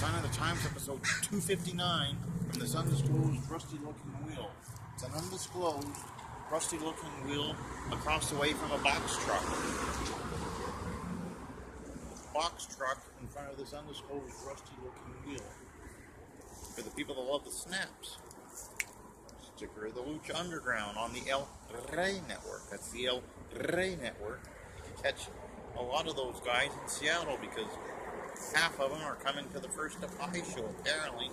Sign of the Times, episode 259, from this undisclosed, rusty-looking wheel. It's an undisclosed, rusty-looking wheel across the way from a box truck. Box truck in front of this undisclosed, rusty-looking wheel. For the people that love the snaps. Sticker of the Lucha Underground on the El Rey Network. That's the El Rey Network. You can catch a lot of those guys in Seattle because half of them are coming to the first Defy show, apparently.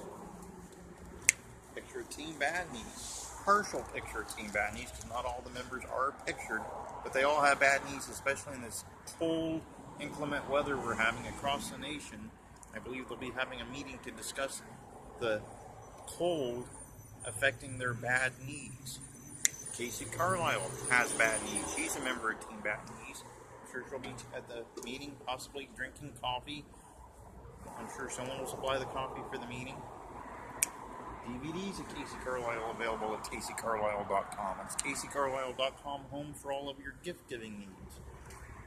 Picture Team Bad Knees. Partial picture Team Bad Knees, because not all the members are pictured, but they all have bad knees, especially in this cold, inclement weather we're having across the nation. I believe they'll be having a meeting to discuss the cold affecting their bad knees. Casey Carlisle has bad knees. She's a member of Team Bad Knees. I'm sure she'll be at the meeting, possibly drinking coffee. I'm sure someone will supply the coffee for the meeting. DVDs of Casey Carlisle available at CaseyCarlisle.com. That's CaseyCarlisle.com, home for all of your gift-giving needs.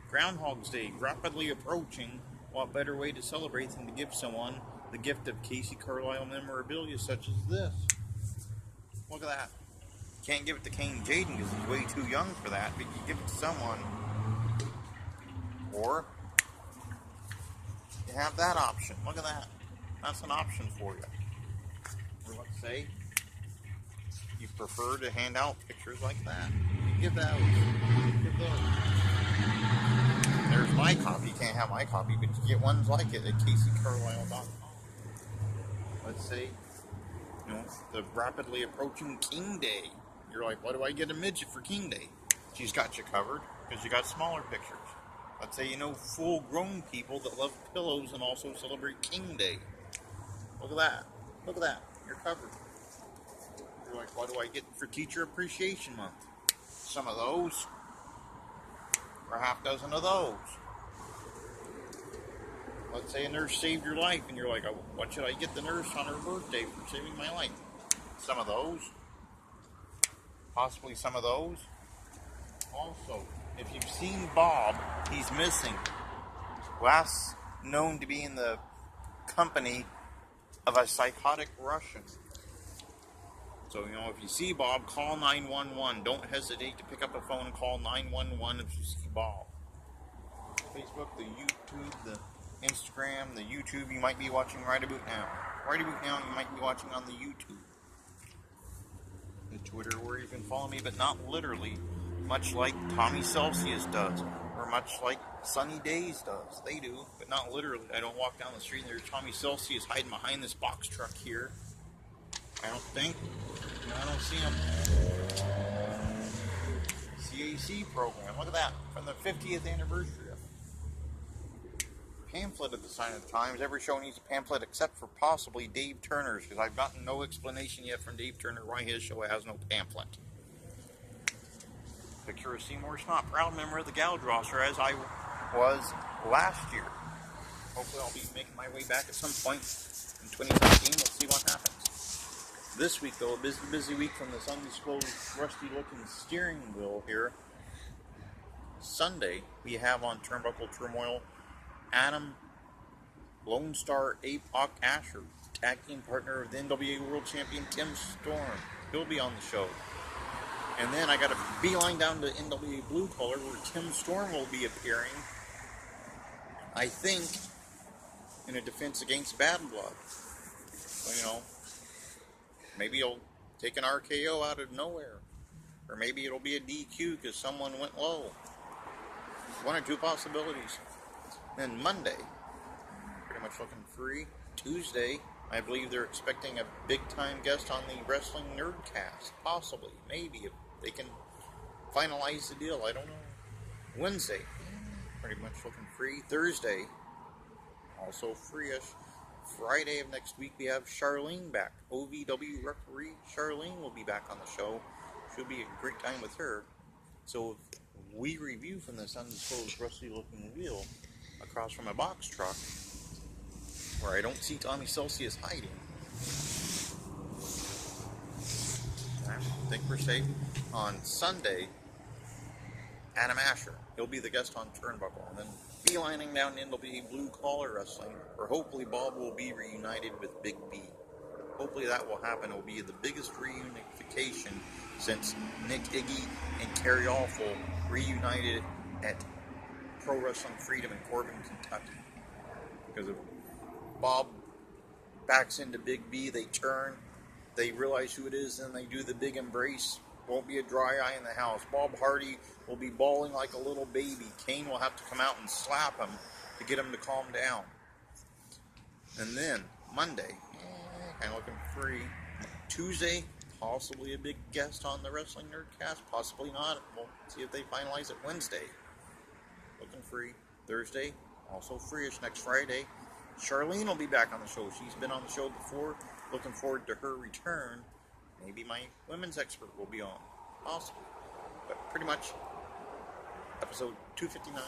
Groundhog's Day, rapidly approaching. What better way to celebrate than to give someone the gift of Casey Carlisle memorabilia such as this? Look at that. Can't give it to Kane Jaden because he's way too young for that, but you give it to someone. Or you have that option. Look at that. That's an option for you. Or let's say you prefer to hand out pictures like that. You give those. Give those. There's my copy. You can't have my copy, but you get ones like it at CaseyCarlisle.com. Let's say, the rapidly approaching King Day. You're like, why do I get a midget for King Day? She's got you covered because you got smaller pictures. Let's say full-grown people that love pillows and also celebrate King Day. Look at that. Look at that. You're covered. You're like, what do I get for Teacher Appreciation Month? Some of those. Or a half dozen of those. Let's say a nurse saved your life, and you're like, oh, what should I get the nurse on her birthday for saving my life? Some of those. Possibly some of those. Also, if you've seen Bob, he's missing. Last known to be in the company of a psychotic Russian. So, if you see Bob, call 911. Don't hesitate to pick up a phone and call 911 if you see Bob. Facebook, the YouTube, the Instagram, the YouTube, you might be watching right about now. Right about now, you might be watching on the YouTube. The Twitter, where you can follow me, but not literally, much like Tommy Celcious does, or much like Sunny Days does. They do, but not literally. I don't walk down the street and there's Tommy Celcious hiding behind this box truck here. I don't think. No, I don't see him. CAC program. Look at that. From the 50th anniversary of it. Pamphlet of the Sign of the Times. Every show needs a pamphlet except for possibly Dave Turner's, because I've gotten no explanation yet from Dave Turner why his show has no pamphlet. Picture of Seymour Snot, proud member of the Gouge roster, as I was last year. Hopefully I'll be making my way back at some point in 2017. Let's see what happens. This week, though, a busy week from this undisclosed, rusty-looking steering wheel here. Sunday, we have on Turnbuckle Turmoil, Adam Lone Star Apoc Asher, tag team partner of the NWA World Champion Tim Storm. He'll be on the show. And then I got a beeline down to NWA Blue Collar, where Tim Storm will be appearing, I think, in a defense against Bad Blood. So, maybe he'll take an RKO out of nowhere. Or maybe it'll be a DQ because someone went low. One or two possibilities. Then Monday, pretty much looking free. Tuesday, I believe they're expecting a big-time guest on the Wrestling Nerdcast. Possibly. Maybe. If they can finalize the deal. I don't know. Wednesday, pretty much looking free. Thursday, also free-ish. Friday of next week, we have Charlene back. OVW referee Charlene will be back on the show. She'll be a great time with her. So we review from this undisclosed rusty-looking wheel across from a box truck where I don't see Tommy Celcious hiding. I think we're safe. On Sunday, Adam Asher. He'll be the guest on Turnbuckle. And then beelining down NWA Blue Collar Wrestling, where hopefully Bob will be reunited with Big B. Hopefully that will happen. It will be the biggest reunification since Nick, Iggy, and Kerry Awful reunited at Pro Wrestling Freedom in Corbin, Kentucky. Because if Bob backs into Big B, they turn, they realize who it is, and they do the big embrace. Won't be a dry eye in the house. Bob Hardy will be bawling like a little baby. Kane will have to come out and slap him to get him to calm down. And then, Monday, kind of looking free. Tuesday, possibly a big guest on the Wrestling Nerdcast. Possibly not. We'll see if they finalize it Wednesday. Looking free. Thursday, also free-ish. Next Friday, Charlene will be back on the show. She's been on the show before. Looking forward to her return. Maybe my women's expert will be on. Possibly. But pretty much, episode 259.